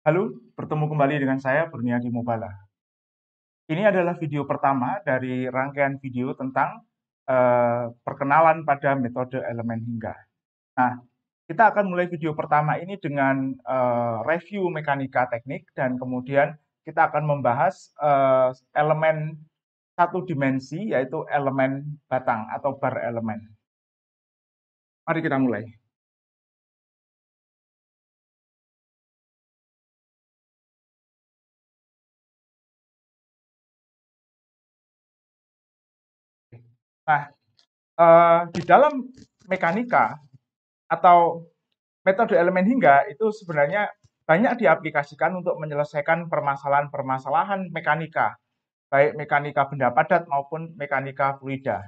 Halo, bertemu kembali dengan saya Berniadi Mobala. Ini adalah video pertama dari rangkaian video tentang perkenalan pada metode elemen hingga. Nah, kita akan mulai video pertama ini dengan review mekanika teknik dan kemudian kita akan membahas elemen satu dimensi yaitu elemen batang atau bar elemen. Mari kita mulai. Nah, di dalam mekanika atau metode elemen hingga itu sebenarnya banyak diaplikasikan untuk menyelesaikan permasalahan-permasalahan mekanika, baik mekanika benda padat maupun mekanika fluida.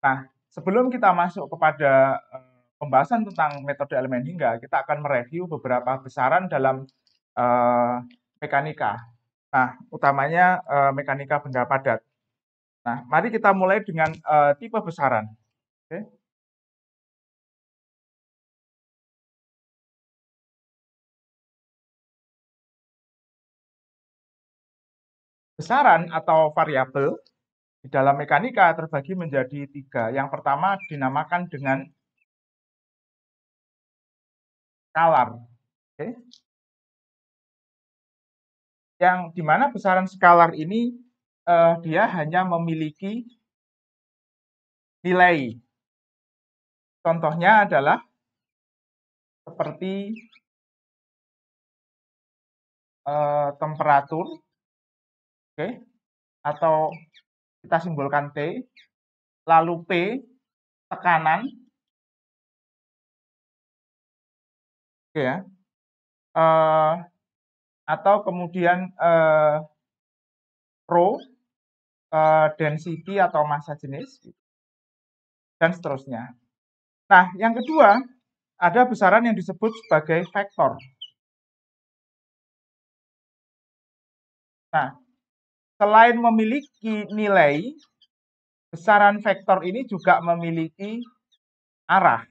Nah, sebelum kita masuk kepada pembahasan tentang metode elemen hingga, kita akan mereview beberapa besaran dalam eh, mekanika. Nah, utamanya mekanika benda padat. Nah, mari kita mulai dengan tipe besaran. Oke. Besaran atau variabel di dalam mekanika terbagi menjadi tiga. Yang pertama dinamakan dengan skalar. Oke. Yang dimana besaran skalar ini dia hanya memiliki nilai. Contohnya adalah seperti temperatur, oke, atau kita simbolkan T, lalu P, tekanan, oke ya, eh, atau kemudian rho, density atau massa jenis, dan seterusnya. Nah, yang kedua, ada besaran yang disebut sebagai vektor. Nah, selain memiliki nilai, besaran vektor ini juga memiliki arah.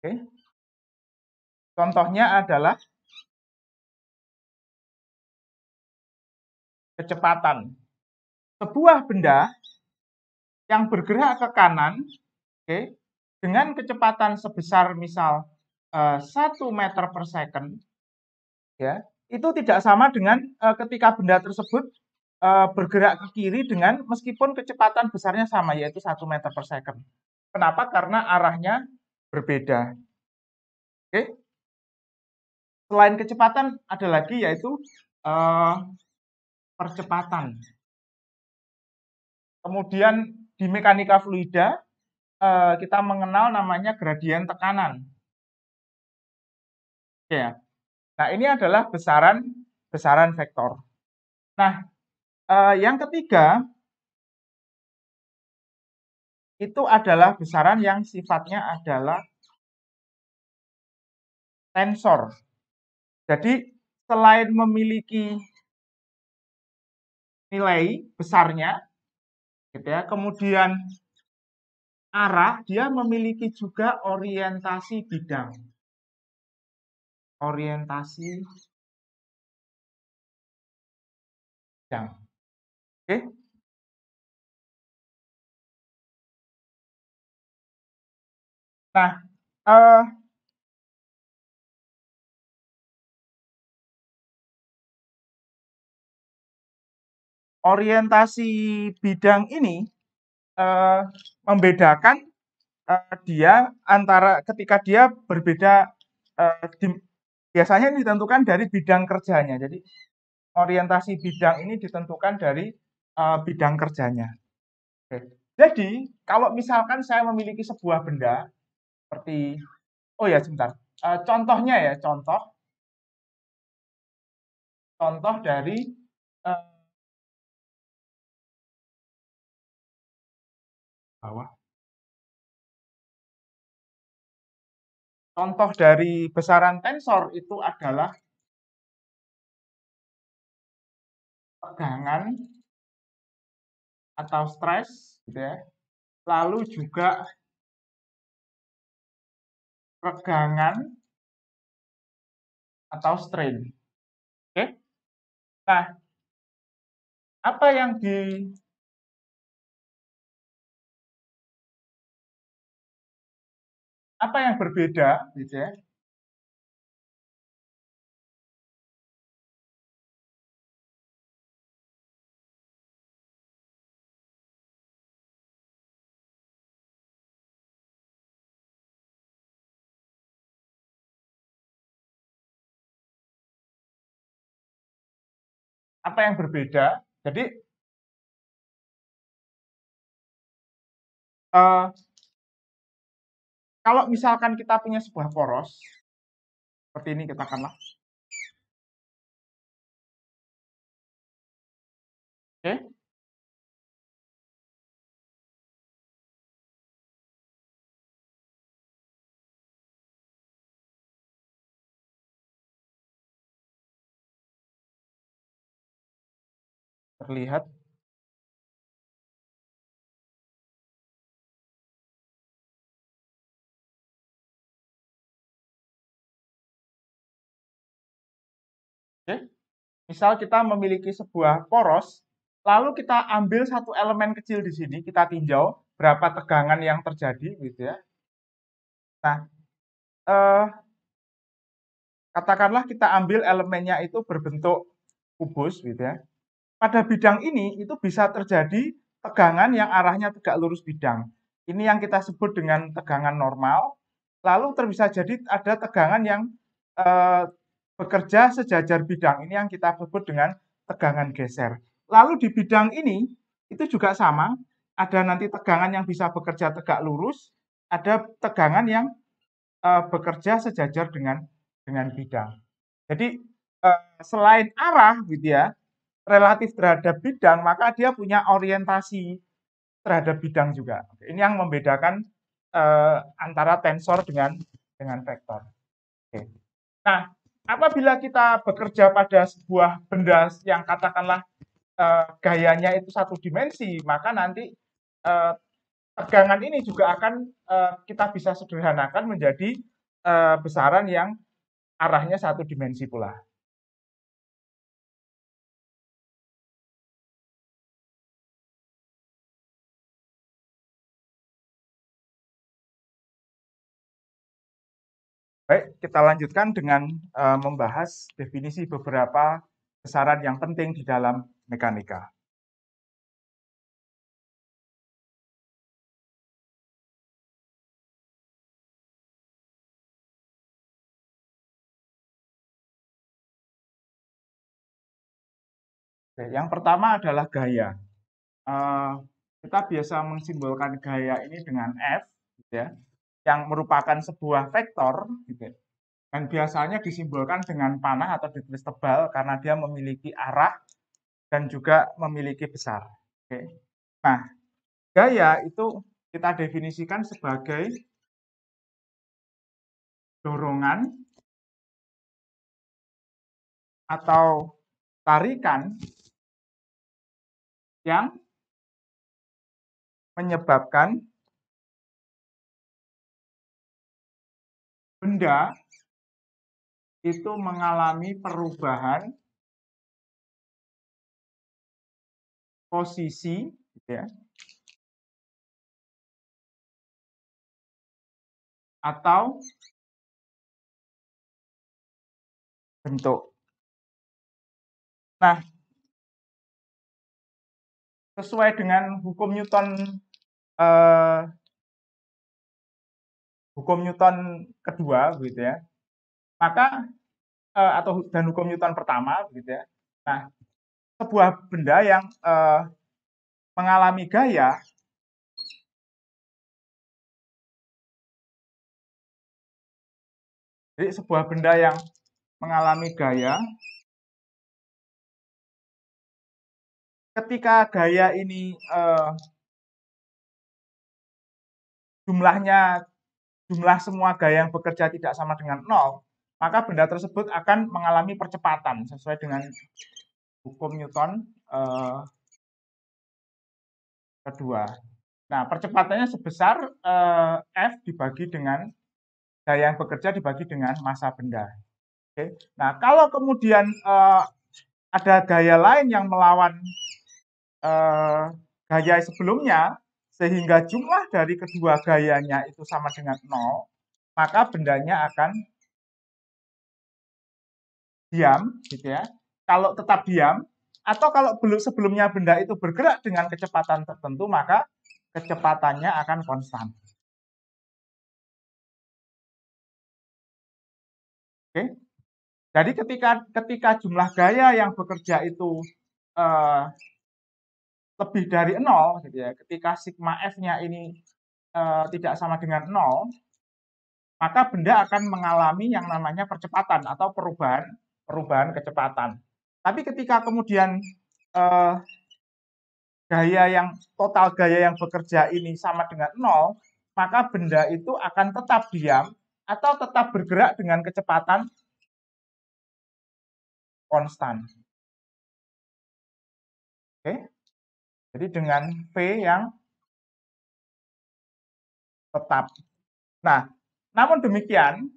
Oke. Contohnya adalah kecepatan. Sebuah benda yang bergerak ke kanan, oke, dengan kecepatan sebesar misal 1 meter per second, ya, itu tidak sama dengan ketika benda tersebut bergerak ke kiri dengan meskipun kecepatan besarnya sama, yaitu 1 meter per second. Kenapa? Karena arahnya berbeda. Oke. Selain kecepatan, ada lagi yaitu percepatan. Kemudian di mekanika fluida, kita mengenal namanya gradien tekanan. Ya. Nah, ini adalah besaran vektor. Nah, yang ketiga itu adalah besaran yang sifatnya adalah tensor. Jadi, selain memiliki nilai besarnya, gitu ya, kemudian arah, dia memiliki juga orientasi bidang. Orientasi bidang. Oke. Nah, eh, orientasi bidang ini eh, membedakan dia antara ketika dia berbeda biasanya ini ditentukan dari bidang kerjanya. Jadi orientasi bidang ini ditentukan dari bidang kerjanya. Oke. Jadi kalau misalkan saya memiliki sebuah benda seperti, oh ya sebentar, contohnya ya, contoh dari eh, bawah. Contoh dari besaran tensor itu adalah tegangan atau stres, gitu ya. Lalu juga regangan atau strain. Oke. Nah, apa yang berbeda gitu ya? Apa yang berbeda? Jadi eh, kalau misalkan kita punya sebuah poros seperti ini katakanlah, oke, terlihat, oke. Misal kita memiliki sebuah poros, lalu kita ambil satu elemen kecil di sini, kita tinjau berapa tegangan yang terjadi, gitu ya. Nah, eh, katakanlah kita ambil elemennya itu berbentuk kubus, gitu ya. Pada bidang ini itu bisa terjadi tegangan yang arahnya tegak lurus bidang. Ini yang kita sebut dengan tegangan normal. Lalu bisa jadi ada tegangan yang eh, bekerja sejajar bidang. Ini yang kita sebut dengan tegangan geser. Lalu di bidang ini itu juga sama. Ada nanti tegangan yang bisa bekerja tegak lurus, ada tegangan yang bekerja sejajar dengan bidang. Jadi selain arah gitu ya, relatif terhadap bidang, maka dia punya orientasi terhadap bidang juga. Ini yang membedakan antara tensor dengan vektor. Oke. Nah, apabila kita bekerja pada sebuah benda yang katakanlah gayanya itu satu dimensi, maka nanti eh, tegangan ini juga akan kita bisa sederhanakan menjadi besaran yang arahnya satu dimensi pula. Baik, kita lanjutkan dengan membahas definisi beberapa besaran yang penting di dalam mekanika. Oke, yang pertama adalah gaya. Eh, kita biasa mensimbolkan gaya ini dengan F, gitu ya, yang merupakan sebuah vektor, gitu ya, dan biasanya disimbolkan dengan panah atau ditulis tebal karena dia memiliki arah dan juga memiliki besar. Oke. Nah, gaya itu kita definisikan sebagai dorongan atau tarikan yang menyebabkan benda itu mengalami perubahan posisi, gitu ya, atau bentuk. Nah, sesuai dengan eh, hukum Newton kedua, gitu ya, maka atau dan hukum Newton pertama, gitu ya. Nah, sebuah benda yang mengalami gaya, jadi sebuah benda yang mengalami gaya, ketika gaya ini jumlah semua gaya yang bekerja tidak sama dengan nol, maka benda tersebut akan mengalami percepatan sesuai dengan hukum Newton kedua. Nah, percepatannya sebesar F dibagi dengan gaya yang bekerja dibagi dengan massa benda. Oke. Nah, kalau kemudian ada gaya lain yang melawan gaya sebelumnya, sehingga jumlah dari kedua gayanya itu sama dengan 0, maka bendanya akan diam, gitu ya. Kalau tetap diam, atau kalau belum sebelumnya benda itu bergerak dengan kecepatan tertentu, maka kecepatannya akan konstan. Oke. Jadi ketika jumlah gaya yang bekerja itu eh, lebih dari 0, gitu ya, ketika sigma F-nya ini tidak sama dengan 0, maka benda akan mengalami yang namanya percepatan atau perubahan kecepatan. Tapi ketika kemudian eh, total gaya yang bekerja ini sama dengan 0, maka benda itu akan tetap diam atau tetap bergerak dengan kecepatan konstan. Oke. Jadi dengan V yang tetap. Nah, namun demikian,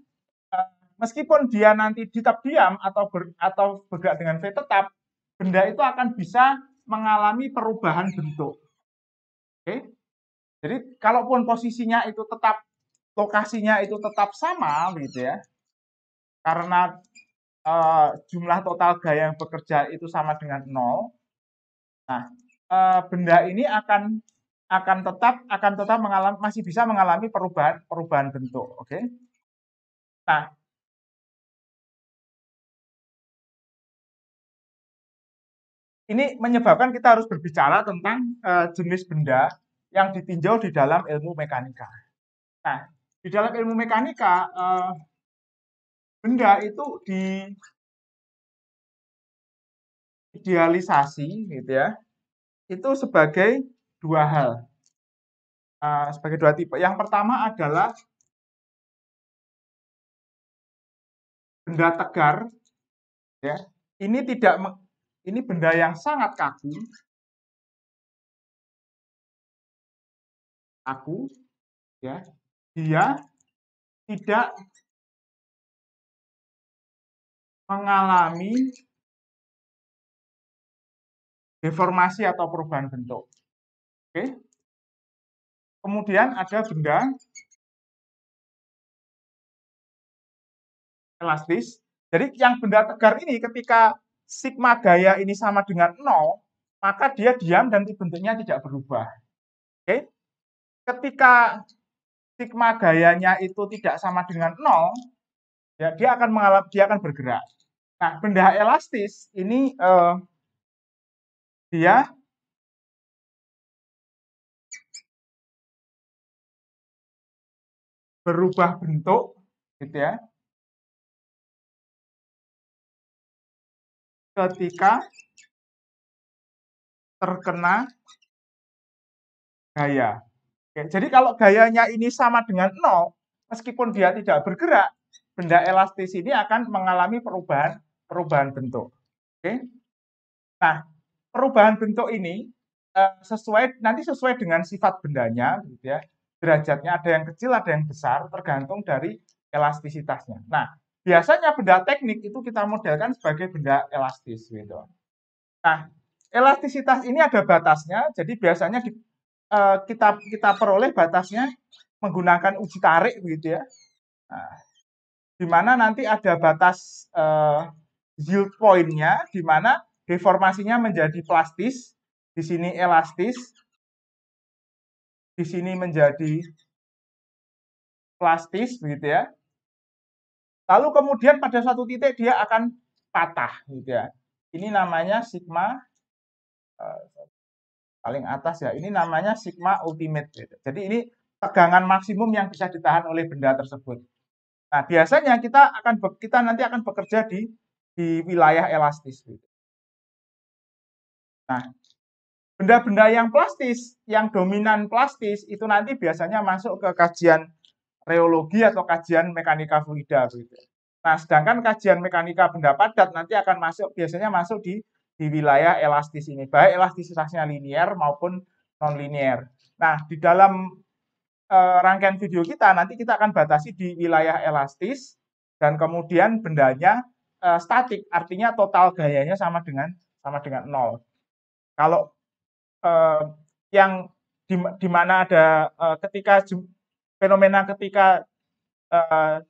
meskipun dia nanti tetap diam atau bergerak dengan V tetap, benda itu akan bisa mengalami perubahan bentuk. Oke. Jadi kalaupun posisinya itu tetap, lokasinya itu tetap sama, gitu ya, karena jumlah total gaya yang bekerja itu sama dengan 0. Nah, benda ini akan tetap masih bisa mengalami perubahan bentuk. Oke. Nah, ini menyebabkan kita harus berbicara tentang jenis benda yang ditinjau di dalam ilmu mekanika. Nah, di dalam ilmu mekanika, benda itu diidealisasi, gitu ya, itu sebagai dua hal, sebagai dua tipe. Yang pertama adalah benda tegar, ya. Ini benda yang sangat kaku, ya. Dia tidak mengalami deformasi atau perubahan bentuk. Oke. Kemudian ada benda elastis. Jadi yang benda tegar ini ketika sigma gaya ini sama dengan 0, maka dia diam dan bentuknya tidak berubah. Oke. Ketika sigma gayanya itu tidak sama dengan 0, ya dia akan bergerak. Nah, benda elastis ini dia berubah bentuk, gitu ya, ketika terkena gaya. Oke, jadi kalau gayanya ini sama dengan 0, meskipun dia tidak bergerak, benda elastis ini akan mengalami perubahan bentuk. Oke. Nah, perubahan bentuk ini nanti sesuai dengan sifat bendanya, gitu ya. Derajatnya ada yang kecil, ada yang besar, tergantung dari elastisitasnya. Nah, biasanya benda teknik itu kita modelkan sebagai benda elastis, gitu. Nah, elastisitas ini ada batasnya, jadi biasanya kita peroleh batasnya menggunakan uji tarik, begitu ya. Nah, di mana nanti ada batas yield point-nya, di mana deformasinya menjadi plastis, di sini elastis, di sini menjadi plastis, begitu ya. Lalu kemudian pada suatu titik dia akan patah, gitu ya. Ini namanya sigma paling atas ya. Ini namanya sigma ultimate. Gitu. Jadi ini tegangan maksimum yang bisa ditahan oleh benda tersebut. Nah, biasanya kita nanti akan bekerja di wilayah elastis. Gitu. Nah, benda-benda yang plastis, yang dominan plastis, itu nanti biasanya masuk ke kajian reologi atau kajian mekanika fluida. Gitu. Nah, sedangkan kajian mekanika benda padat nanti akan biasanya masuk di wilayah elastis ini, baik elastisitasnya linier maupun non-linier. Nah, di dalam rangkaian video kita, nanti kita akan batasi di wilayah elastis, dan kemudian bendanya statik, artinya total gayanya sama dengan 0. Kalau yang di mana ada ketika fenomena ketika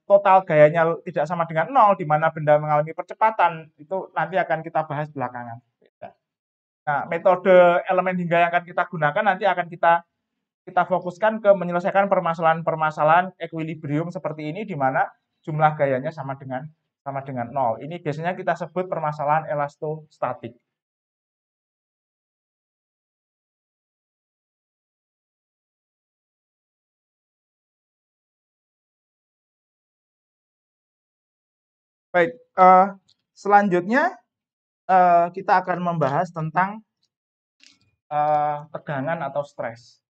total gayanya tidak sama dengan 0, di mana benda mengalami percepatan, itu nanti akan kita bahas belakangan. Nah, metode elemen hingga yang akan kita gunakan nanti akan kita fokuskan ke menyelesaikan permasalahan-permasalahan equilibrium seperti ini, di mana jumlah gayanya sama dengan 0. Ini biasanya kita sebut permasalahan elastostatik. Baik, selanjutnya kita akan membahas tentang tegangan atau stres.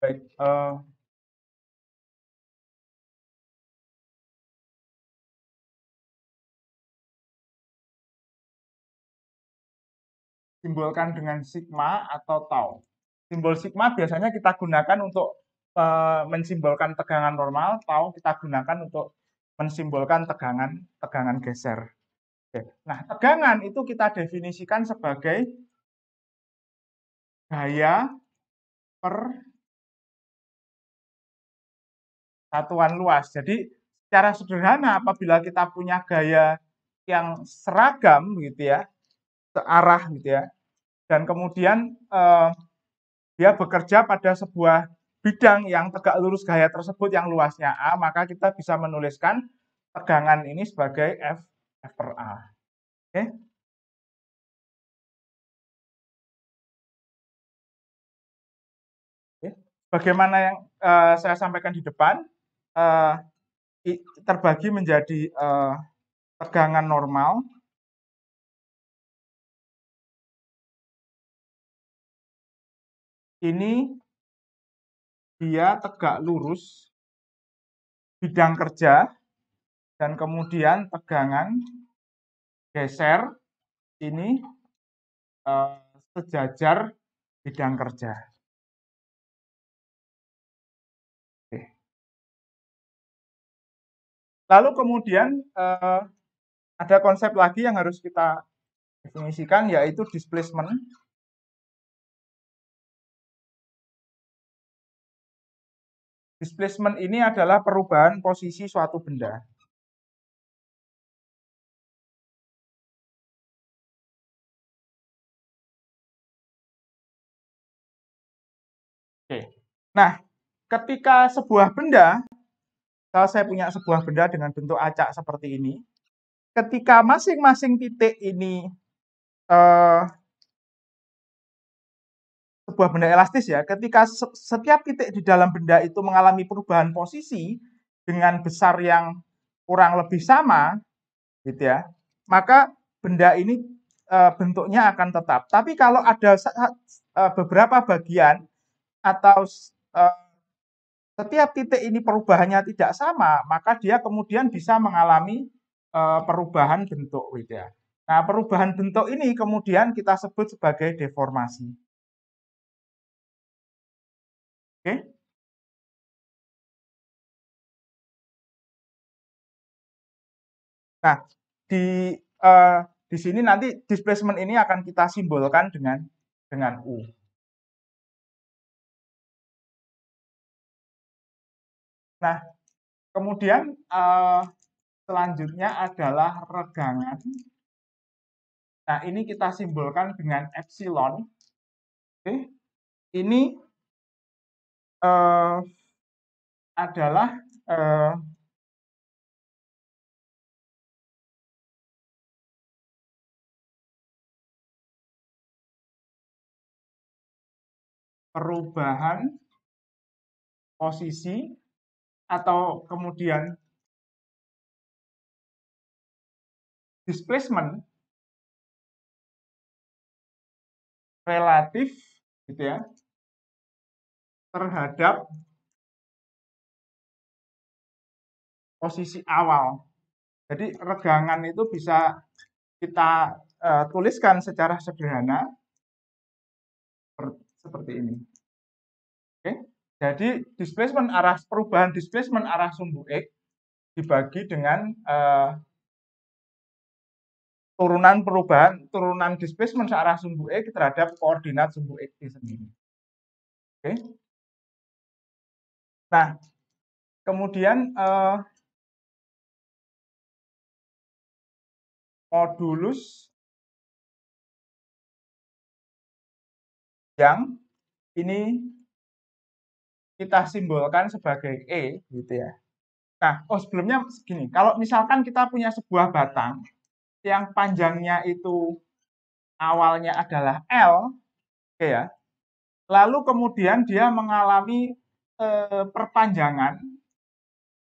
Baik, simbolkan dengan sigma atau tau. Simbol sigma biasanya kita gunakan untuk mensimbolkan tegangan normal, tau kita gunakan untuk mensimbolkan tegangan geser. Oke. Nah, tegangan itu kita definisikan sebagai gaya per satuan luas. Jadi secara sederhana apabila kita punya gaya yang seragam gitu ya, searah gitu ya, dan kemudian dia bekerja pada sebuah bidang yang tegak lurus gaya tersebut yang luasnya A, maka kita bisa menuliskan tegangan ini sebagai F per A. Oke. Bagaimana yang saya sampaikan di depan, terbagi menjadi tegangan normal, ini dia tegak lurus bidang kerja, dan kemudian tegangan geser ini sejajar bidang kerja. Oke. Lalu kemudian ada konsep lagi yang harus kita definisikan, yaitu displacement. Displacement ini adalah perubahan posisi suatu benda. Oke. Nah, ketika sebuah benda, kalau saya punya sebuah benda dengan bentuk acak seperti ini, ketika masing-masing titik ini sebuah benda elastis ya, ketika setiap titik di dalam benda itu mengalami perubahan posisi dengan besar yang kurang lebih sama, gitu ya, maka benda ini bentuknya akan tetap. Tapi kalau ada beberapa bagian atau setiap titik ini perubahannya tidak sama, maka dia kemudian bisa mengalami perubahan bentuk, gitu ya. Nah, perubahan bentuk ini kemudian kita sebut sebagai deformasi. Oke. Nah, di sini nanti displacement ini akan kita simbolkan dengan U. Nah, kemudian selanjutnya adalah regangan. Nah, ini kita simbolkan dengan epsilon. Oke. Ini adalah perubahan posisi atau kemudian displacement relatif gitu ya terhadap posisi awal. Jadi regangan itu bisa kita tuliskan secara sederhana seperti ini. Oke. Jadi perubahan displacement arah sumbu X dibagi dengan turunan displacement searah sumbu X terhadap koordinat sumbu X sendiri. Oke. Nah, kemudian modulus yang ini kita simbolkan sebagai E, gitu ya. Nah, sebelumnya segini, kalau misalkan kita punya sebuah batang yang panjangnya itu awalnya adalah L, oke ya, lalu kemudian dia mengalami perpanjangan,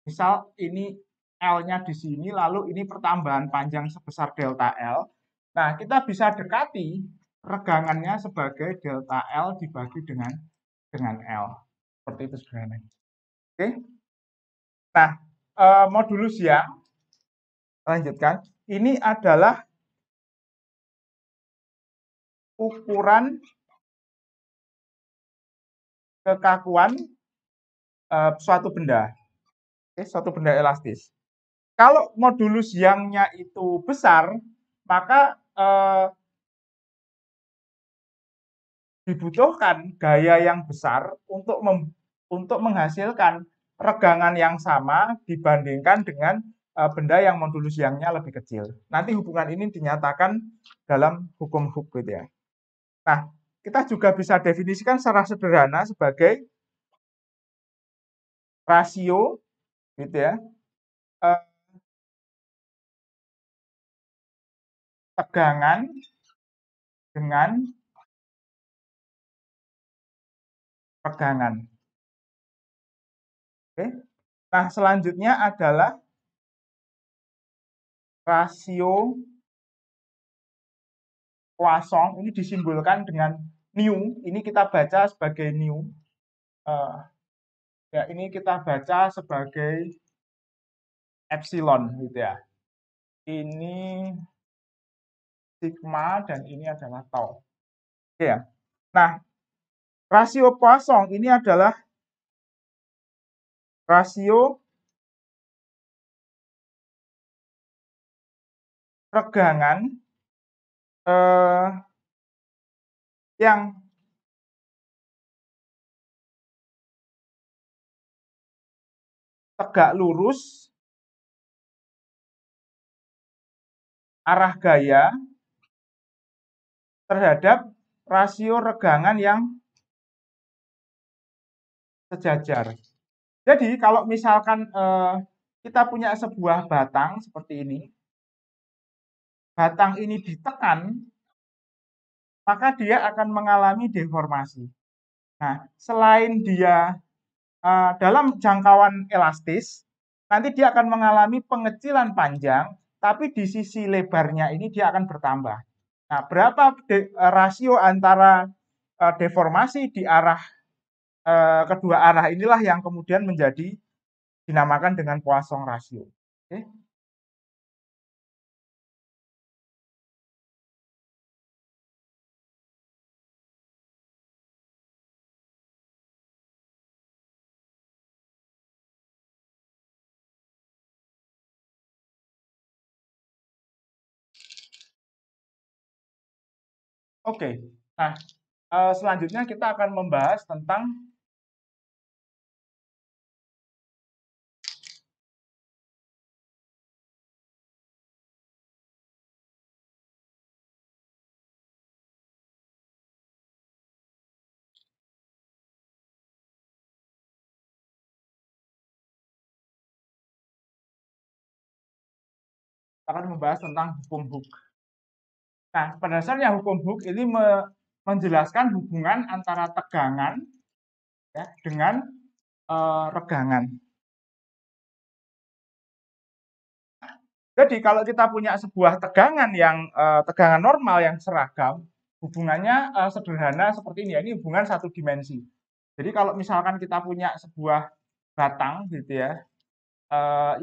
misal ini L-nya di sini, lalu ini pertambahan panjang sebesar delta L. Nah, kita bisa dekati regangannya sebagai delta L dibagi dengan L. Seperti itu sebenarnya. Oke. Nah, modulus yang lanjutkan, ini adalah ukuran kekakuan suatu benda, suatu benda elastis. Kalau modulus yang-nya itu besar, maka dibutuhkan gaya yang besar untuk menghasilkan regangan yang sama dibandingkan dengan benda yang modulus yang-nya lebih kecil. Nanti hubungan ini dinyatakan dalam hukum Hooke gitu ya. Nah, kita juga bisa definisikan secara sederhana sebagai rasio gitu ya, tegangan dengan regangan. Oke. Nah, selanjutnya adalah rasio Poisson, ini disimbolkan dengan nu, ini kita baca sebagai nu. Ya, ini kita baca sebagai epsilon gitu ya. Ini sigma dan ini adalah tau. Oke ya. Nah, rasio Poisson ini adalah rasio regangan yang tegak lurus arah gaya terhadap rasio regangan yang sejajar. Jadi kalau misalkan kita punya sebuah batang seperti ini, batang ini ditekan, maka dia akan mengalami deformasi. Nah, selain dia dalam jangkauan elastis, nanti dia akan mengalami pengecilan panjang, tapi di sisi lebarnya ini dia akan bertambah. Nah, berapa rasio antara deformasi di arah kedua arah inilah yang kemudian menjadi dinamakan dengan Poisson ratio. Oke. Oke. Nah, selanjutnya kita akan membahas tentang hukum Hooke. Nah, pada dasarnya hukum Hooke ini menjelaskan hubungan antara tegangan ya, dengan regangan. Jadi kalau kita punya sebuah tegangan yang tegangan normal yang seragam, hubungannya sederhana seperti ini ya. Ini hubungan satu dimensi. Jadi kalau misalkan kita punya sebuah batang gitu ya,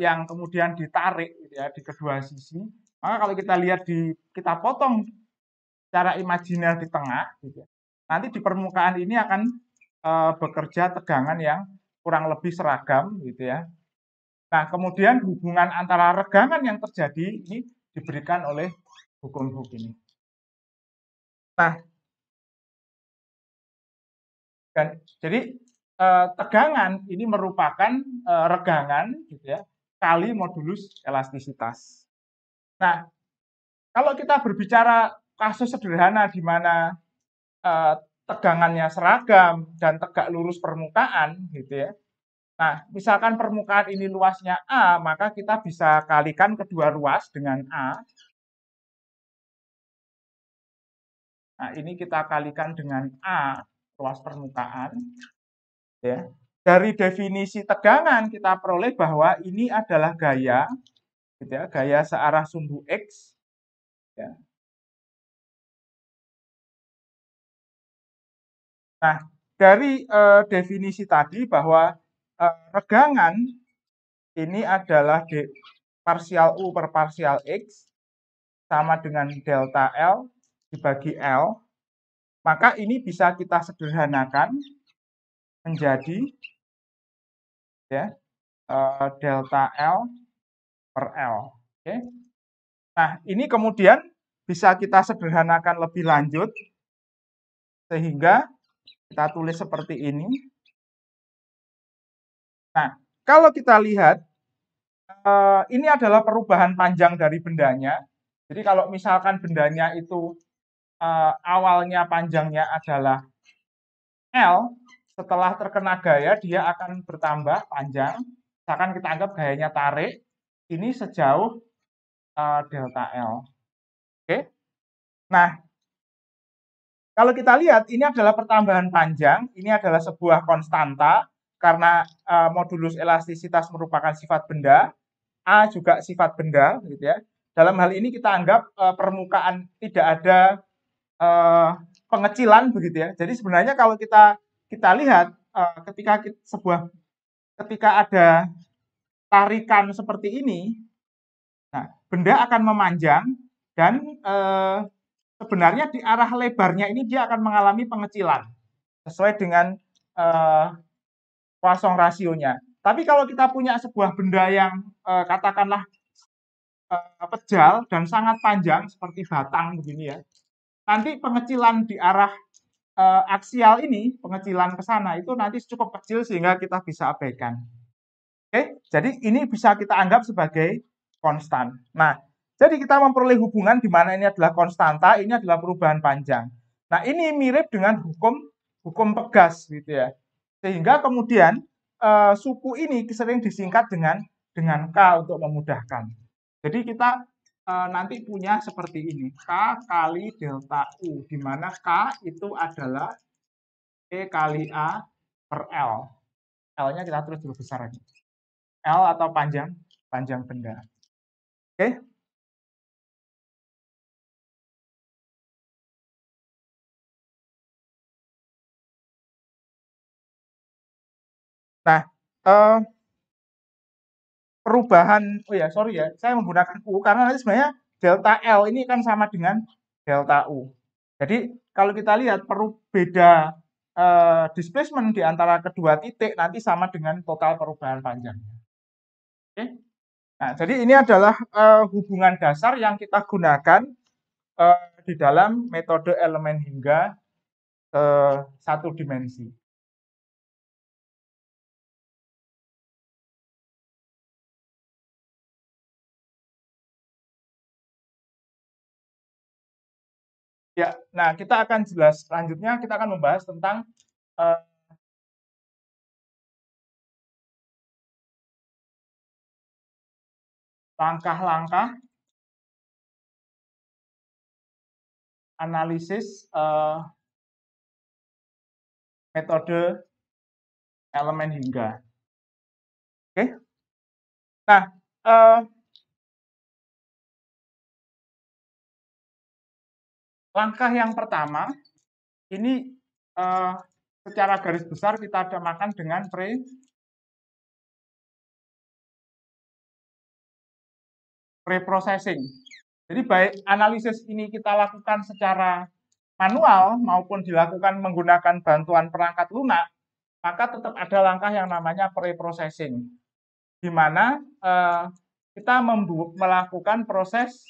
yang kemudian ditarik gitu ya di kedua sisi, Maka kalau kita lihat kita potong secara imajiner di tengah, gitu ya, nanti di permukaan ini akan bekerja tegangan yang kurang lebih seragam, gitu ya. Nah, kemudian hubungan antara regangan yang terjadi ini diberikan oleh hukum Hooke ini. Nah, jadi tegangan ini merupakan regangan, gitu ya, kali modulus elastisitas. Nah, kalau kita berbicara kasus sederhana di mana tegangannya seragam dan tegak lurus permukaan, gitu ya. Nah, misalkan permukaan ini luasnya A, maka kita bisa kalikan kedua ruas dengan A. Nah, ini kita kalikan dengan A, ruas permukaan. Ya. Dari definisi tegangan kita peroleh bahwa ini adalah gaya, gitu ya, gaya searah sumbu X. Ya. Nah, dari definisi tadi bahwa regangan ini adalah parsial U per parsial X sama dengan delta L dibagi L, maka ini bisa kita sederhanakan menjadi ya delta L per L. Oke. Nah, ini kemudian bisa kita sederhanakan lebih lanjut sehingga kita tulis seperti ini. Nah, kalau kita lihat ini adalah perubahan panjang dari bendanya. Jadi kalau misalkan bendanya itu awalnya panjangnya adalah L, setelah terkena gaya dia akan bertambah panjang. Misalkan kita anggap gayanya tarik, ini sejauh delta L. Oke. Nah, kalau kita lihat ini adalah pertambahan panjang, ini adalah sebuah konstanta karena modulus elastisitas merupakan sifat benda, A juga sifat benda, gitu ya. Dalam hal ini kita anggap permukaan tidak ada pengecilan, begitu ya. Jadi sebenarnya kalau kita lihat ketika ada tarikan seperti ini, nah, benda akan memanjang dan sebenarnya di arah lebarnya ini dia akan mengalami pengecilan sesuai dengan Poisson rasionya. Tapi kalau kita punya sebuah benda yang katakanlah pejal dan sangat panjang seperti batang begini ya, nanti pengecilan di arah aksial ini, pengecilan ke sana itu nanti cukup kecil sehingga kita bisa abaikan. Oke, jadi ini bisa kita anggap sebagai konstan. Nah, jadi kita memperoleh hubungan di mana ini adalah konstanta, ini adalah perubahan panjang. Nah, ini mirip dengan hukum Pegas, gitu ya. Sehingga kemudian suku ini sering disingkat dengan K untuk memudahkan. Jadi kita nanti punya seperti ini, K kali delta U, di mana K itu adalah E kali A per L. L-nya kita tulis dulu besar aja. L atau panjang benda. Oke. Nah, perubahan, oh ya, sorry ya, saya menggunakan U karena nanti sebenarnya delta L ini kan sama dengan delta U. Jadi kalau kita lihat beda displacement di antara kedua titik nanti sama dengan total perubahan panjang. Oke. Nah, jadi ini adalah hubungan dasar yang kita gunakan di dalam metode elemen hingga satu dimensi. Ya, nah kita akan jelas selanjutnya kita akan membahas tentang langkah-langkah analisis metode elemen hingga. Oke. Nah, langkah yang pertama ini secara garis besar kita namakan dengan pre-processing. Jadi baik analisis ini kita lakukan secara manual maupun dilakukan menggunakan bantuan perangkat lunak, maka tetap ada langkah yang namanya pre-processing, di mana kita melakukan proses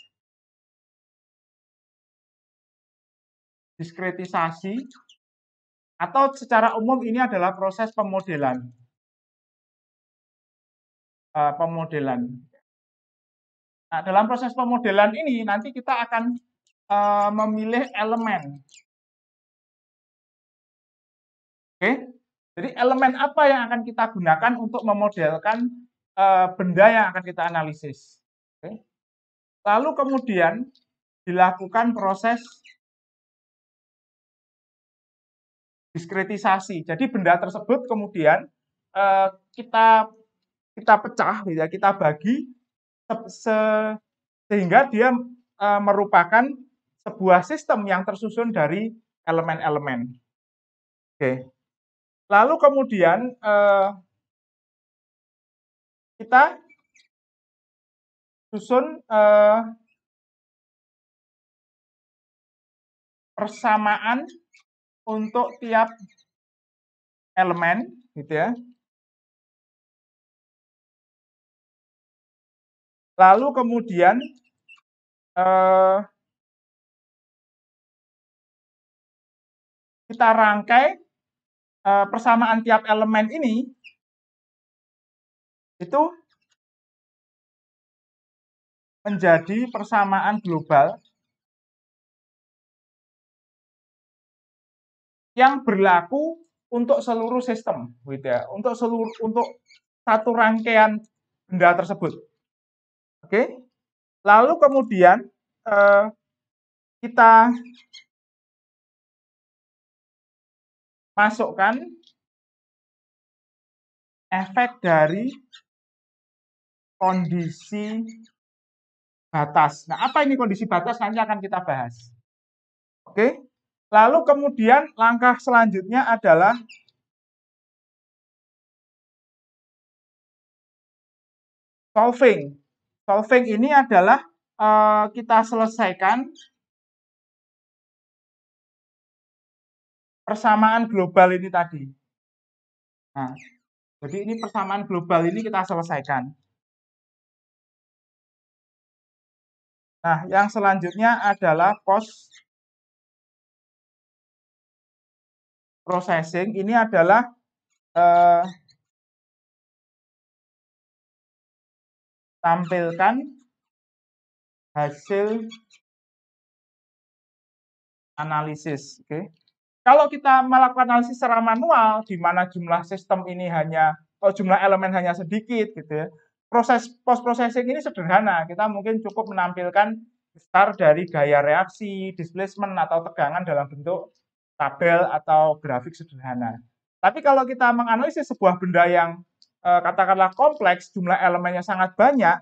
diskretisasi, atau secara umum ini adalah proses pemodelan. Nah, dalam proses pemodelan ini nanti kita akan memilih elemen. Oke, jadi elemen apa yang akan kita gunakan untuk memodelkan benda yang akan kita analisis. Oke. Lalu kemudian dilakukan proses diskretisasi. Jadi benda tersebut kemudian kita pecah, ya, kita bagi sehingga dia merupakan sebuah sistem yang tersusun dari elemen-elemen. Oke. Lalu kemudian kita susun persamaan untuk tiap elemen, gitu ya. Lalu kemudian kita rangkai persamaan tiap elemen ini itu menjadi persamaan global yang berlaku untuk seluruh sistem, gitu ya. Untuk satu rangkaian benda tersebut. Oke. Lalu kemudian kita masukkan efek dari kondisi batas. Nah, apa ini kondisi batas? Nanti akan kita bahas. Oke. Lalu kemudian langkah selanjutnya adalah solving. Solving ini adalah kita selesaikan persamaan global ini tadi. Nah, jadi ini persamaan global ini kita selesaikan. Nah, yang selanjutnya adalah post processing. Ini adalah tampilkan hasil analisis. Oke. Kalau kita melakukan analisis secara manual, di mana jumlah sistem ini jumlah elemen hanya sedikit, gitu ya. Proses post processing ini sederhana. Kita mungkin cukup menampilkan besar dari gaya reaksi, displacement atau tegangan dalam bentuk tabel atau grafik sederhana. Tapi kalau kita menganalisis sebuah benda yang katakanlah kompleks, jumlah elemennya sangat banyak,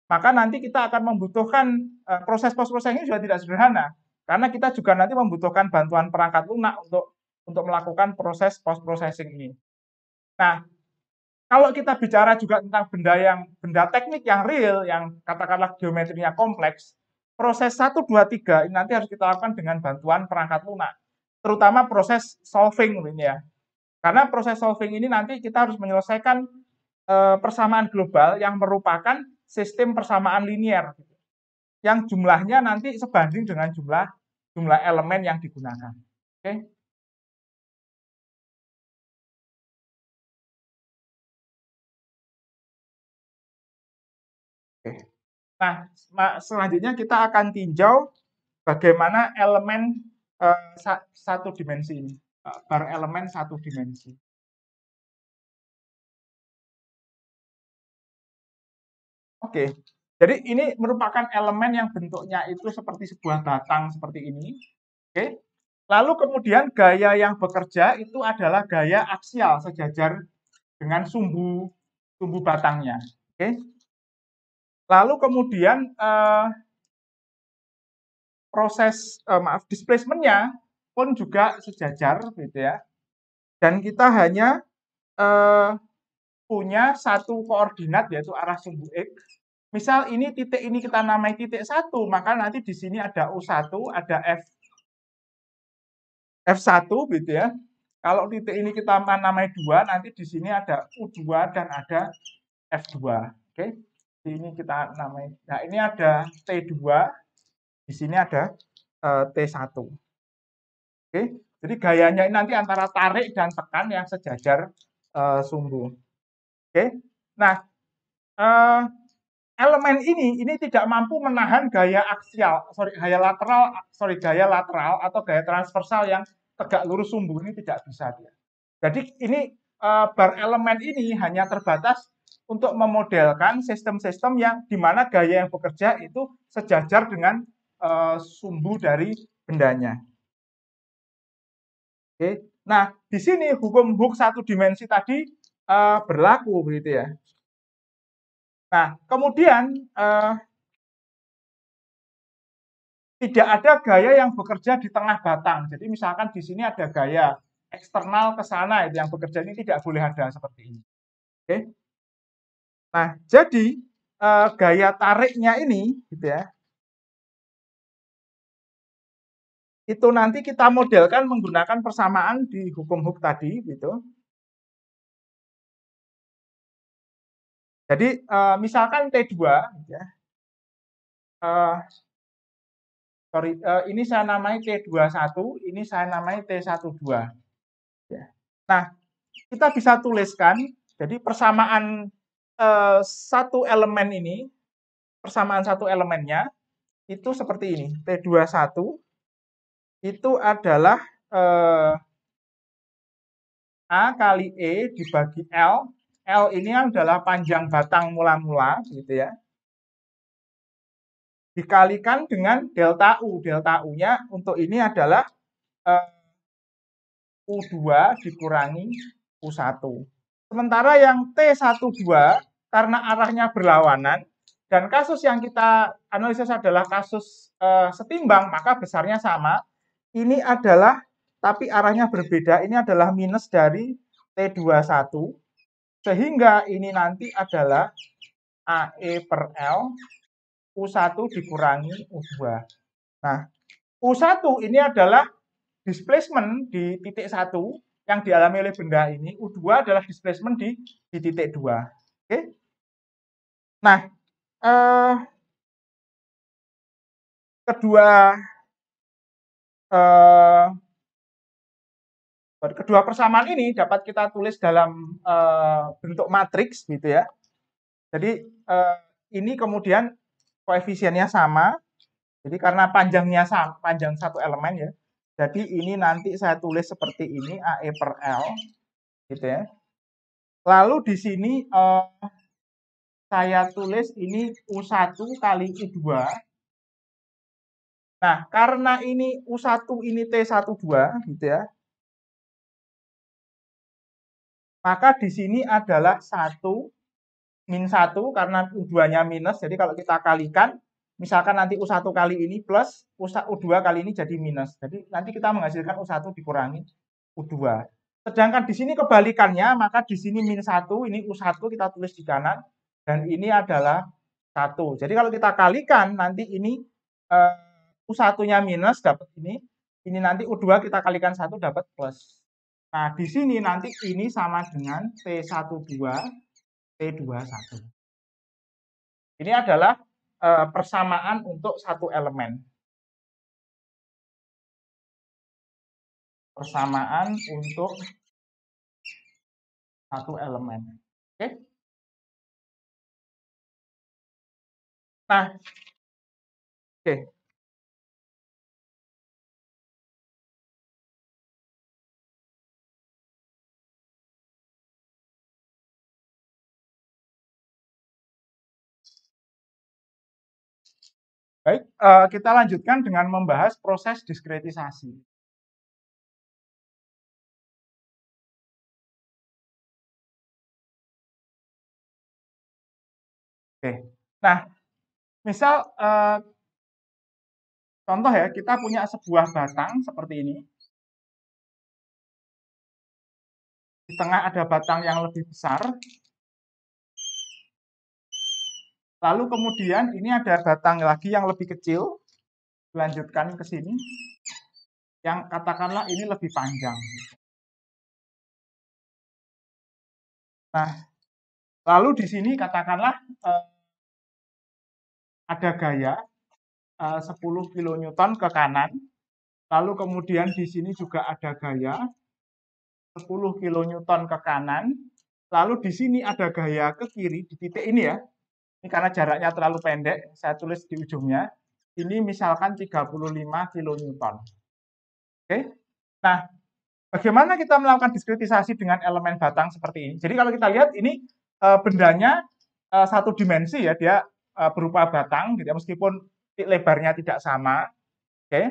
maka nanti kita akan membutuhkan proses post processing ini juga tidak sederhana, karena kita juga nanti membutuhkan bantuan perangkat lunak untuk melakukan proses post processing ini. Nah, kalau kita bicara juga tentang benda teknik yang real, yang katakanlah geometrinya kompleks, proses 1, 2, 3 ini nanti harus kita lakukan dengan bantuan perangkat lunak, terutama proses solving ini ya. Karena proses solving ini nanti kita harus menyelesaikan persamaan global yang merupakan sistem persamaan linier, yang jumlahnya nanti sebanding dengan jumlah elemen yang digunakan. Oke. Nah, selanjutnya kita akan tinjau bagaimana elemen satu dimensi ini, bar elemen satu dimensi. Oke, jadi ini merupakan elemen yang bentuknya itu seperti sebuah batang seperti ini. Oke. Lalu kemudian gaya yang bekerja itu adalah gaya aksial sejajar dengan sumbu batangnya. Oke. Lalu kemudian proses displacement-nya pun juga sejajar, gitu ya. Dan kita hanya punya satu koordinat, yaitu arah sumbu X, misal ini titik ini kita namai titik 1, maka nanti di sini ada U1, ada F1 gitu ya. Kalau titik ini kita namai 2, nanti di sini ada U2 dan ada F2. Oke. Ini kita namai. Nah, ini ada T2, di sini ada T1. Oke. Jadi gayanya ini nanti antara tarik dan tekan yang sejajar sumbu. Oke. Nah, elemen ini tidak mampu menahan gaya aksial, gaya lateral atau gaya transversal yang tegak lurus sumbu, ini tidak bisa dia. Jadi ini bar elemen ini hanya terbatas untuk memodelkan sistem-sistem yang di mana gaya yang bekerja itu sejajar dengan sumbu dari bendanya. Oke. Nah, di sini hukum Hooke satu dimensi tadi berlaku begitu ya. Nah, kemudian tidak ada gaya yang bekerja di tengah batang. Jadi misalkan di sini ada gaya eksternal ke sana itu yang bekerja, ini tidak boleh ada seperti ini. Oke. Nah, jadi gaya tariknya ini gitu ya. Itu nanti kita modelkan menggunakan persamaan di hukum Hooke tadi gitu. Jadi misalkan T2 gitu ya. Ini saya namai T21, ini saya namai T12. Ya. Nah, kita bisa tuliskan, jadi persamaan satu elemen ini, persamaan satu elemennya, itu seperti ini. T21 itu adalah A kali E dibagi L. L ini adalah panjang batang mula-mula, gitu ya. Dikalikan dengan delta U. Delta U-nya untuk ini adalah U2 dikurangi U1. Sementara yang T12 karena arahnya berlawanan dan kasus yang kita analisis adalah kasus setimbang, maka besarnya sama. Ini adalah tapi arahnya berbeda. Ini adalah minus dari T21 sehingga ini nanti adalah AE per L U1 dikurangi U2. Nah, U1 ini adalah displacement di titik 1 yang dialami oleh benda ini, U2 adalah displacement di titik 2. Oke. Nah, kedua persamaan ini dapat kita tulis dalam bentuk matriks gitu ya. Jadi ini kemudian koefisiennya sama. Jadi karena panjangnya sama, panjang satu elemen ya. Jadi ini nanti saya tulis seperti ini AE per L gitu ya. Lalu di sini saya tulis ini U1 kali U2. Nah, karena ini U1 ini T12 gitu ya. Maka di sini adalah 1 min 1 karena U2-nya minus. Jadi kalau kita kalikan, misalkan nanti U1 kali ini plus, U2 kali ini jadi minus. Jadi nanti kita menghasilkan U1 dikurangi U2. Sedangkan di sini kebalikannya, maka di sini min 1, ini U1 kita tulis di kanan, dan ini adalah 1. Jadi kalau kita kalikan, nanti ini U1-nya minus, dapat ini nanti U2 kita kalikan 1, dapat plus. Nah, di sini nanti ini sama dengan T12, T21. Ini adalah persamaan untuk satu elemen. Persamaan untuk satu elemen. Oke. Nah, oke. Baik, kita lanjutkan dengan membahas proses diskretisasi. Oke. Nah, misal contoh ya, kita punya sebuah batang seperti ini. Di tengah ada batang yang lebih besar. Lalu kemudian ini ada batang lagi yang lebih kecil, dilanjutkan ke sini, yang katakanlah ini lebih panjang. Nah, lalu di sini katakanlah ada gaya 10 kN ke kanan, lalu kemudian di sini juga ada gaya 10 kN ke kanan, lalu di sini ada gaya ke kiri di titik ini ya. Ini karena jaraknya terlalu pendek, saya tulis di ujungnya. Ini misalkan 35 kN. Oke. Nah, bagaimana kita melakukan diskretisasi dengan elemen batang seperti ini? Jadi kalau kita lihat ini bendanya satu dimensi ya, dia berupa batang gitu ya, meskipun lebarnya tidak sama. Oke.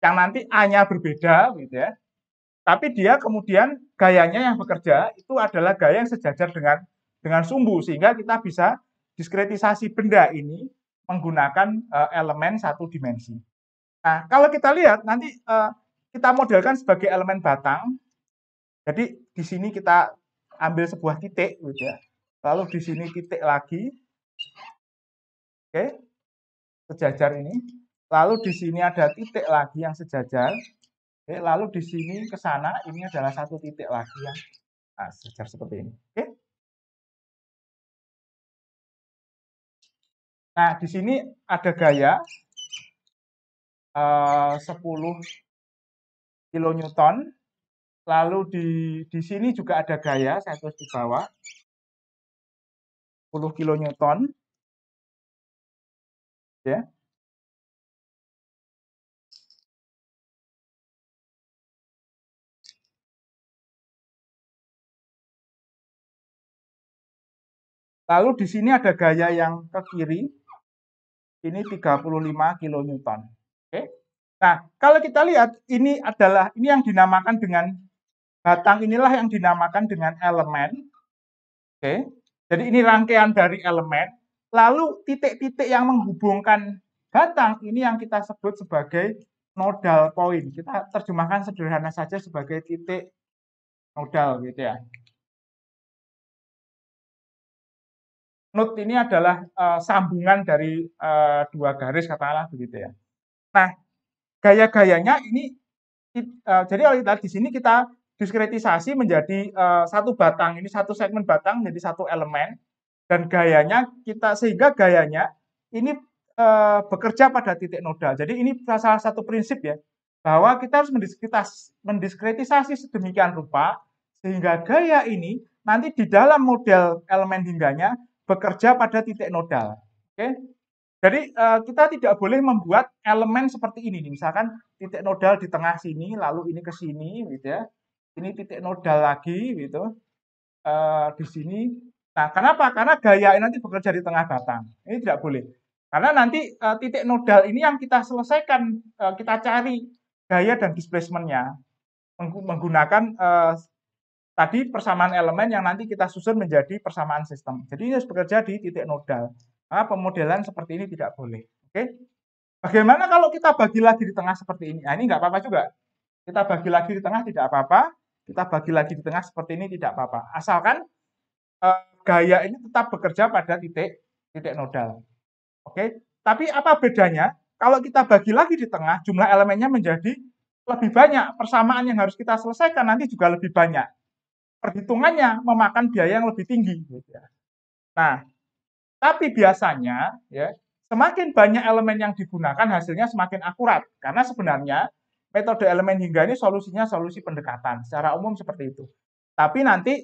Yang nanti A-nya berbeda gitu ya. Tapi dia kemudian gayanya yang bekerja itu adalah gaya yang sejajar dengan sumbu, sehingga kita bisa diskretisasi benda ini menggunakan elemen satu dimensi. Nah, kalau kita lihat nanti kita modelkan sebagai elemen batang. Jadi di sini kita ambil sebuah titik gitu ya. Lalu di sini titik lagi. Oke. Sejajar ini. Lalu di sini ada titik lagi yang sejajar. Oke, lalu di sini ke sana ini adalah satu titik lagi yang sejajar seperti ini. Oke. Nah, di sini ada gaya 10 kN. Lalu di sini juga ada gaya, saya tulis di bawah, 10 kN. Ya. Lalu di sini ada gaya yang ke kiri, ini 35 kN. Oke. Nah, kalau kita lihat ini yang dinamakan dengan batang, inilah yang dinamakan dengan elemen. Oke. Jadi ini rangkaian dari elemen. Lalu titik-titik yang menghubungkan batang ini yang kita sebut sebagai nodal point. Kita terjemahkan sederhana saja sebagai titik nodal gitu ya. Node ini adalah sambungan dari dua garis katakanlah begitu ya. Nah, gaya-gayanya ini jadi kalau kita di sini kita diskretisasi menjadi satu batang, ini satu segmen batang menjadi satu elemen, dan gayanya kita sehingga gayanya ini bekerja pada titik nodal. Jadi ini salah satu prinsip ya, bahwa kita harus mendiskretisasi sedemikian rupa sehingga gaya ini nanti di dalam model elemen hingganya bekerja pada titik nodal. Oke. Jadi kita tidak boleh membuat elemen seperti ini, misalkan titik nodal di tengah sini, lalu ini ke sini, gitu ya. Ini titik nodal lagi, gitu. Di sini. Nah, kenapa? Karena gaya ini nanti bekerja di tengah batang. Ini tidak boleh. Karena nanti titik nodal ini yang kita selesaikan, kita cari gaya dan displacement-nya menggunakan tadi persamaan elemen yang nanti kita susun menjadi persamaan sistem. Jadi ini harus bekerja di titik nodal. Maka pemodelan seperti ini tidak boleh. Oke? Bagaimana kalau kita bagi lagi di tengah seperti ini? Nah, ini nggak apa-apa juga. Kita bagi lagi di tengah tidak apa-apa. Kita bagi lagi di tengah seperti ini tidak apa-apa. Asalkan gaya ini tetap bekerja pada titik nodal. Oke? Tapi apa bedanya? Kalau kita bagi lagi di tengah, jumlah elemennya menjadi lebih banyak. Persamaan yang harus kita selesaikan nanti juga lebih banyak. Perhitungannya memakan biaya yang lebih tinggi. Gitu ya. Nah, tapi biasanya ya semakin banyak elemen yang digunakan hasilnya semakin akurat karena sebenarnya metode elemen hingga ini solusinya solusi pendekatan secara umum seperti itu. Tapi nanti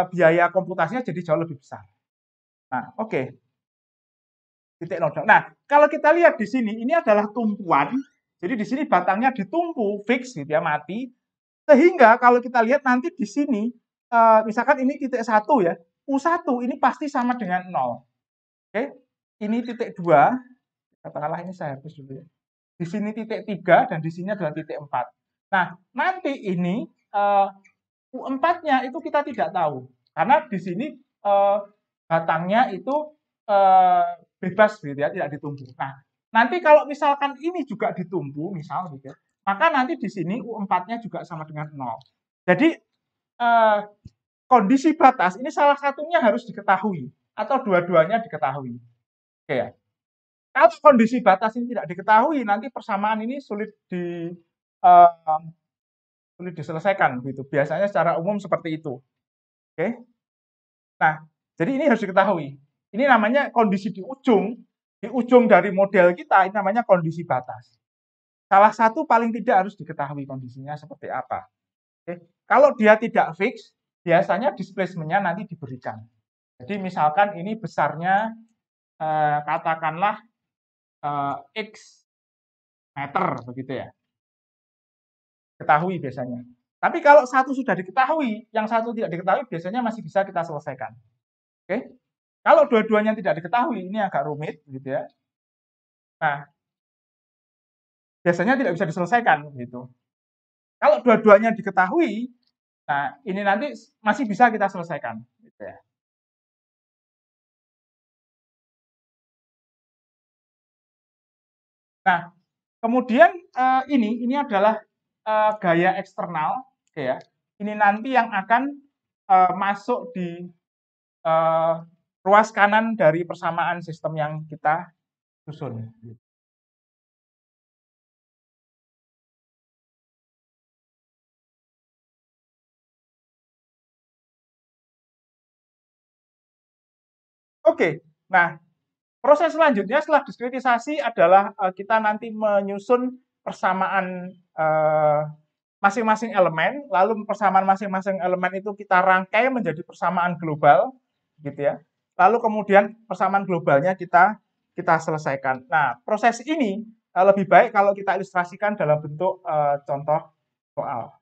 biaya komputasinya jadi jauh lebih besar. Nah, oke. Titik nodal. Nah, kalau kita lihat di sini ini adalah tumpuan. Jadi di sini batangnya ditumpu fix gitu ya mati. Sehingga kalau kita lihat nanti di sini misalkan ini titik 1 ya. U1 ini pasti sama dengan 0. Oke, ini titik 2, katakanlah ini saya hapus dulu ya. Di sini titik 3 dan di sini adalah titik 4. Nah, nanti ini U4-nya itu kita tidak tahu. Karena di sini batangnya itu bebas gitu ya, tidak ditumpu. Nah, nanti kalau misalkan ini juga ditumpu, misal gitu ya, maka nanti di sini U4-nya juga sama dengan 0. Jadi kondisi batas ini salah satunya harus diketahui atau dua-duanya diketahui. Oke ya. Kalau kondisi batas ini tidak diketahui, nanti persamaan ini sulit diselesaikan gitu. Biasanya secara umum seperti itu. Oke. Nah, jadi ini harus diketahui. Ini namanya kondisi di ujung dari model kita ini namanya kondisi batas. Salah satu paling tidak harus diketahui kondisinya seperti apa. Oke. Kalau dia tidak fix, biasanya displacement-nya nanti diberikan. Jadi misalkan ini besarnya katakanlah X meter begitu ya. Ketahui biasanya. Tapi kalau satu sudah diketahui, yang satu tidak diketahui biasanya masih bisa kita selesaikan. Oke. Kalau dua-duanya tidak diketahui, ini agak rumit gitu ya. Nah, biasanya tidak bisa diselesaikan gitu. Kalau dua-duanya diketahui, nah ini nanti masih bisa kita selesaikan gitu ya. Nah, kemudian ini adalah gaya eksternal, oke ya. Ini nanti yang akan masuk di ruas kanan dari persamaan sistem yang kita susun. Oke, nah proses selanjutnya setelah diskritisasi adalah kita nanti menyusun persamaan masing-masing elemen, lalu persamaan masing-masing elemen itu kita rangkai menjadi persamaan global, gitu ya. Lalu kemudian persamaan globalnya kita selesaikan. Nah, proses ini lebih baik kalau kita ilustrasikan dalam bentuk contoh soal.